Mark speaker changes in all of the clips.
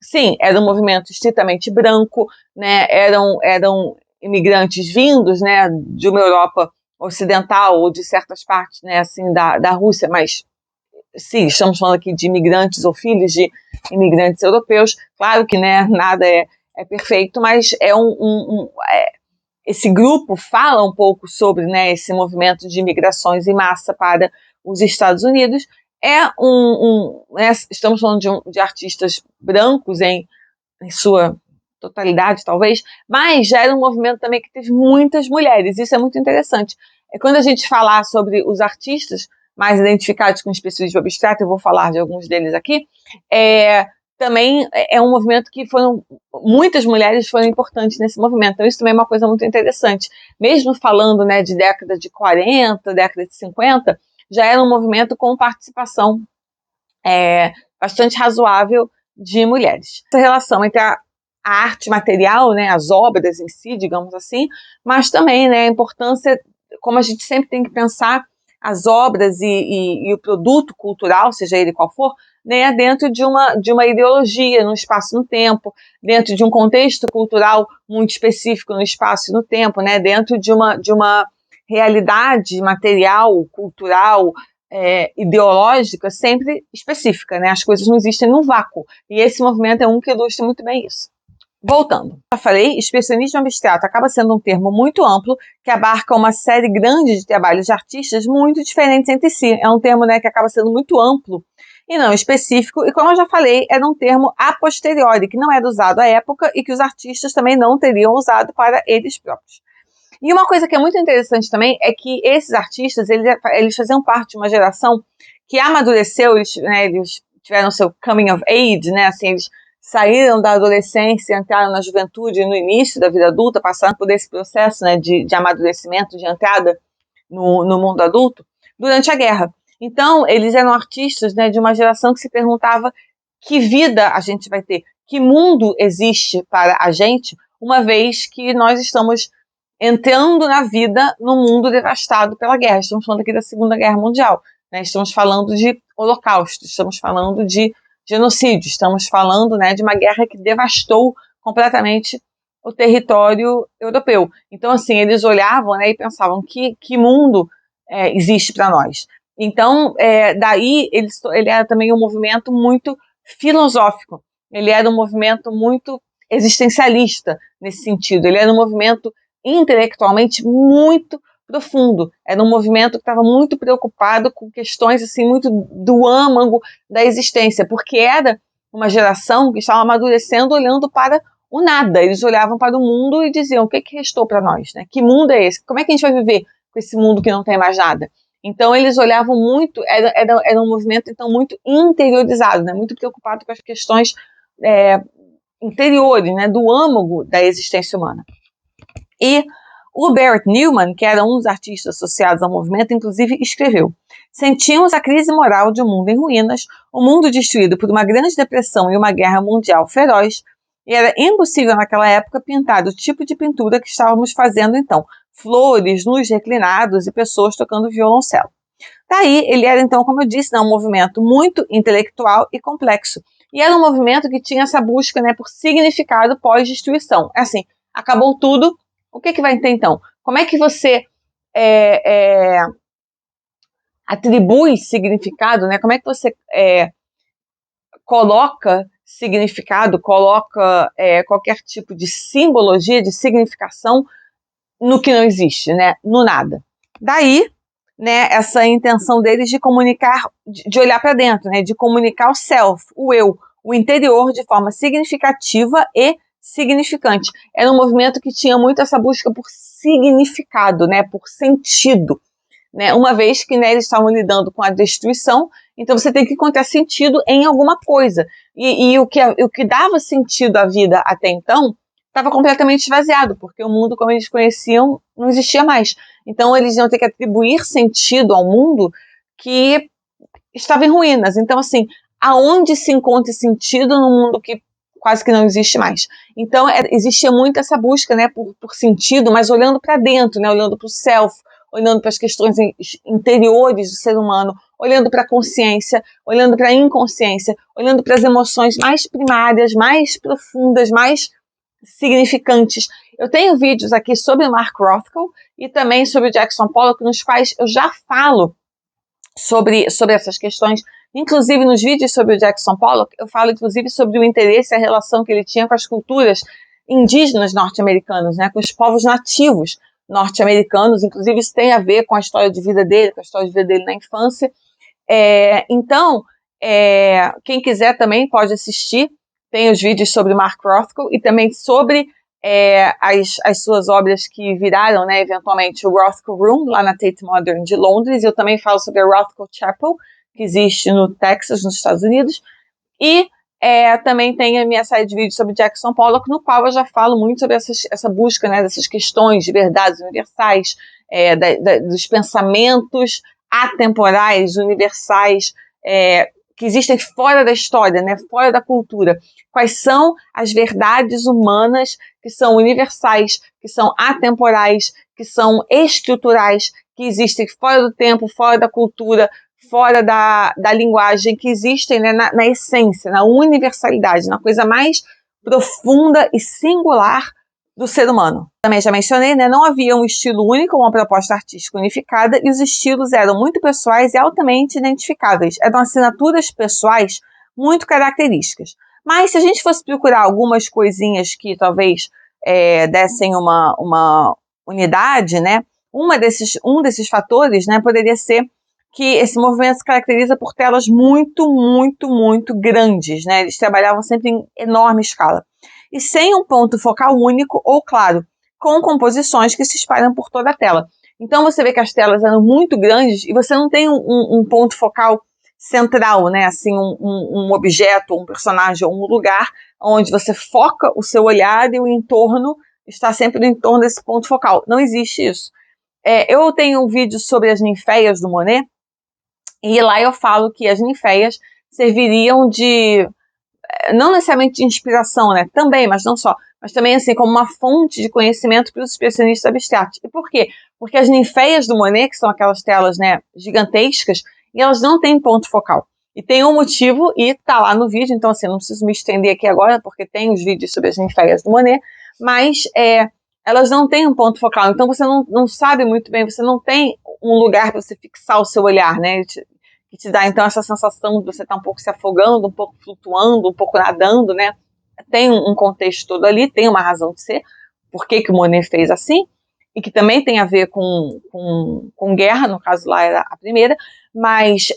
Speaker 1: sim, era um movimento estritamente branco, né, eram imigrantes vindos, né, de uma Europa ocidental ou de certas partes, né, assim, da Rússia, mas sim, estamos falando aqui de imigrantes ou filhos de imigrantes europeus. Claro que, né, nada é perfeito, mas esse grupo fala um pouco sobre, né, esse movimento de imigrações em massa para os Estados Unidos. Né, estamos falando de artistas brancos em sua totalidade, talvez, mas já era um movimento também que teve muitas mulheres. Isso é muito interessante. Quando a gente falar sobre os artistas mais identificados com o expressionismo abstrato, eu vou falar de alguns deles aqui, também é um movimento que muitas mulheres foram importantes nesse movimento. Então isso também é uma coisa muito interessante. Mesmo falando, né, de década de 40, década de 50, já era um movimento com participação bastante razoável de mulheres. Essa relação entre a arte material, né, as obras em si, digamos assim, mas também, né, a importância, como a gente sempre tem que pensar as obras e o produto cultural, seja ele qual for, né, dentro de uma ideologia, no espaço e no tempo, dentro de um contexto cultural muito específico no espaço e no tempo, né, dentro de uma realidade material, cultural, ideológica sempre específica, né? As coisas não existem no vácuo. E esse movimento é um que ilustra muito bem isso. Voltando, já falei, expressionismo abstrato acaba sendo um termo muito amplo que abarca uma série grande de trabalhos de artistas muito diferentes entre si. É um termo, né, que acaba sendo muito amplo e não específico, e como eu já falei, era um termo a posteriori, que não era usado à época e que os artistas também não teriam usado para eles próprios. E uma coisa que é muito interessante também é que esses artistas, eles faziam parte de uma geração que amadureceu, eles tiveram seu coming of age, né, assim, eles saíram da adolescência, entraram na juventude no início da vida adulta, passaram por esse processo, né, de amadurecimento, de entrada no mundo adulto, durante a guerra. Então, eles eram artistas, né, de uma geração que se perguntava que vida a gente vai ter, que mundo existe para a gente, uma vez que nós estamos entrando na vida no mundo devastado pela guerra. Estamos falando aqui da Segunda Guerra Mundial, né? Estamos falando de holocausto, estamos falando de genocídio, estamos falando, né, de uma guerra que devastou completamente o território europeu. Então, assim, eles olhavam, né, e pensavam que mundo existe para nós. Então, daí ele era também um movimento muito filosófico, ele era um movimento muito existencialista nesse sentido, ele era um movimento intelectualmente muito profundo. Era um movimento que estava muito preocupado com questões assim muito do âmago da existência, porque era uma geração que estava amadurecendo olhando para o nada. Eles olhavam para o mundo e diziam: o que restou para nós? Né? Que mundo é esse? Como é que a gente vai viver com esse mundo que não tem mais nada? Então eles olhavam muito, era um movimento então muito interiorizado, né? Muito preocupado com as questões interiores, né? Do âmago da existência humana. E o Barrett Newman, que era um dos artistas associados ao movimento, inclusive escreveu: sentimos a crise moral de um mundo em ruínas, um mundo destruído por uma grande depressão e uma guerra mundial feroz, e era impossível naquela época pintar o tipo de pintura que estávamos fazendo então, flores, nus reclinados e pessoas tocando violoncelo. Daí, ele era então, como eu disse, um movimento muito intelectual e complexo, e era um movimento que tinha essa busca, né, por significado pós-destruição. É assim, acabou tudo, o que vai ter então? Como é que você atribui significado, né? Como é que você coloca significado, coloca qualquer tipo de simbologia, de significação no que não existe, né? No nada. Daí, né, essa intenção deles de comunicar, de olhar para dentro, né? De comunicar o self, o eu, o interior de forma significativa e significante. Era um movimento que tinha muito essa busca por significado, né, por sentido, né, uma vez que, né, eles estavam lidando com a destruição, então você tem que encontrar sentido em alguma coisa. E o que dava sentido à vida até então estava completamente esvaziado, porque o mundo como eles conheciam não existia mais. Então eles iam ter que atribuir sentido ao mundo que estava em ruínas. Então, assim, aonde se encontra sentido no mundo que quase que não existe mais? Então, existia muito essa busca, né, por sentido, mas olhando para dentro, né, olhando para o self, olhando para as questões interiores do ser humano, olhando para a consciência, olhando para a inconsciência, olhando para as emoções mais primárias, mais profundas, mais significantes. Eu tenho vídeos aqui sobre Mark Rothko e também sobre Jackson Pollock, nos quais eu já falo sobre essas questões. Inclusive, nos vídeos sobre o Jackson Pollock, eu falo inclusive sobre o interesse e a relação que ele tinha com as culturas indígenas norte-americanas, né, com os povos nativos norte-americanos. Inclusive, isso tem a ver com a história de vida dele, com a história de vida dele na infância. Então, quem quiser também pode assistir. Tem os vídeos sobre Mark Rothko e também sobre as suas obras que viraram, né, eventualmente, o Rothko Room, lá na Tate Modern de Londres. Eu também falo sobre a Rothko Chapel, que existe no Texas, nos Estados Unidos. E também tem a minha série de vídeos sobre Jackson Pollock, no qual eu já falo muito sobre essa busca, né, dessas questões de verdades universais, dos pensamentos atemporais, universais, que existem fora da história, né, fora da cultura. Quais são as verdades humanas que são universais, que são atemporais, que são estruturais, que existem fora do tempo, fora da cultura, fora da linguagem, que existem, né, na essência, na universalidade, na coisa mais profunda e singular do ser humano. Também já mencionei, né, não havia um estilo único, uma proposta artística unificada, e os estilos eram muito pessoais e altamente identificáveis. Eram assinaturas pessoais muito características. Mas se a gente fosse procurar algumas coisinhas que talvez dessem uma unidade, né, um desses fatores, né, poderia ser que esse movimento se caracteriza por telas muito, muito, muito grandes, né? Eles trabalhavam sempre em enorme escala. E sem um ponto focal único, ou claro, com composições que se espalham por toda a tela. Então você vê que as telas eram muito grandes e você não tem um ponto focal central, né? Assim, um objeto, um personagem, ou um lugar onde você foca o seu olhar e o entorno está sempre no entorno desse ponto focal. Não existe isso. Eu tenho um vídeo sobre as ninféias do Monet, e lá eu falo que as ninféias serviriam de, não necessariamente de inspiração, né? Também, mas não só. Mas também, assim, como uma fonte de conhecimento para os expressionistas abstratos. E por quê? Porque as ninféias do Monet, que são aquelas telas, né, gigantescas, e elas não têm ponto focal. E tem um motivo, e tá lá no vídeo, então, assim, não preciso me estender aqui agora, porque tem os vídeos sobre as ninféias do Monet, mas elas não têm um ponto focal. Então, você não sabe muito bem, você não tem um lugar para você fixar o seu olhar, né? Que te dá, então, essa sensação de você estar um pouco se afogando, um pouco flutuando, um pouco nadando, né? Tem um contexto todo ali, tem uma razão de ser, por que o Monet fez assim, e que também tem a ver com guerra, no caso lá era a primeira, mas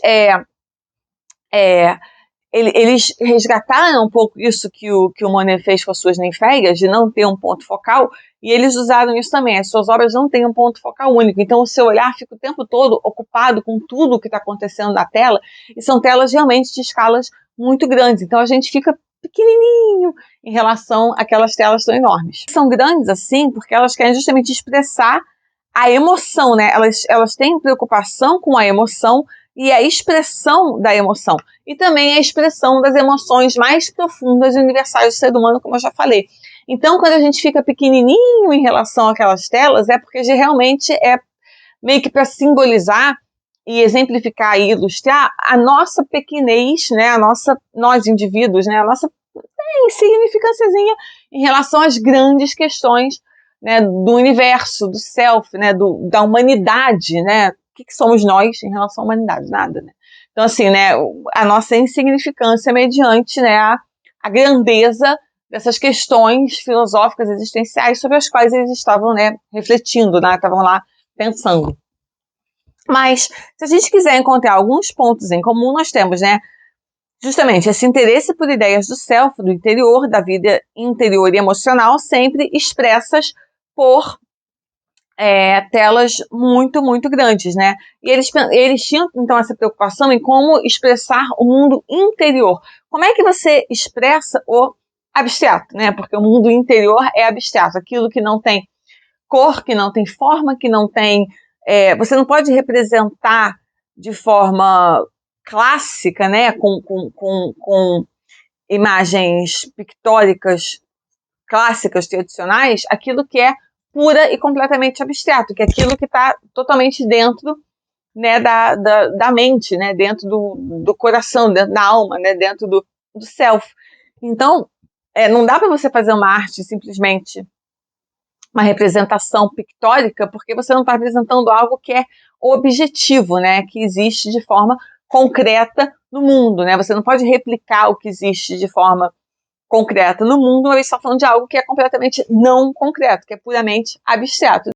Speaker 1: eles resgataram um pouco isso que o Monet fez com as suas ninféias, de não ter um ponto focal, e eles usaram isso também. As suas obras não têm um ponto focal único, então o seu olhar fica o tempo todo ocupado com tudo o que está acontecendo na tela, e são telas realmente de escalas muito grandes, então a gente fica pequenininho em relação àquelas telas tão enormes. São grandes assim porque elas querem justamente expressar a emoção, né? Elas têm preocupação com a emoção e a expressão da emoção, e também a expressão das emoções mais profundas e universais do ser humano, como eu já falei. Então, quando a gente fica pequenininho em relação àquelas telas, é porque realmente é meio que para simbolizar e exemplificar e ilustrar a nossa pequenez, né, nós indivíduos, né, a nossa insignificânciazinha em relação às grandes questões, né, do universo, do self, né, da humanidade, né. O que somos nós em relação à humanidade? Nada, né? Então, assim, né, a nossa insignificância mediante, né, a grandeza dessas questões filosóficas existenciais sobre as quais eles estavam, né, refletindo, né, estavam lá pensando. Mas, se a gente quiser encontrar alguns pontos em comum, nós temos, né, justamente esse interesse por ideias do self, do interior, da vida interior e emocional, sempre expressas por telas muito, muito grandes, né? E eles tinham, então, essa preocupação em como expressar o mundo interior. Como é que você expressa o abstrato, né? Porque o mundo interior é abstrato, aquilo que não tem cor, que não tem forma, que não tem... você não pode representar de forma clássica, né? Com imagens pictóricas clássicas, tradicionais, aquilo que é pura e completamente abstrato, que é aquilo que está totalmente dentro, né, da mente, né, dentro do coração, dentro da alma, né, dentro do self. Então, não dá para você fazer uma arte simplesmente uma representação pictórica, porque você não está apresentando algo que é objetivo, né, que existe de forma concreta no mundo, né? Você não pode replicar o que existe de forma concreta no mundo, mas está falando de algo que é completamente não concreto, que é puramente abstrato.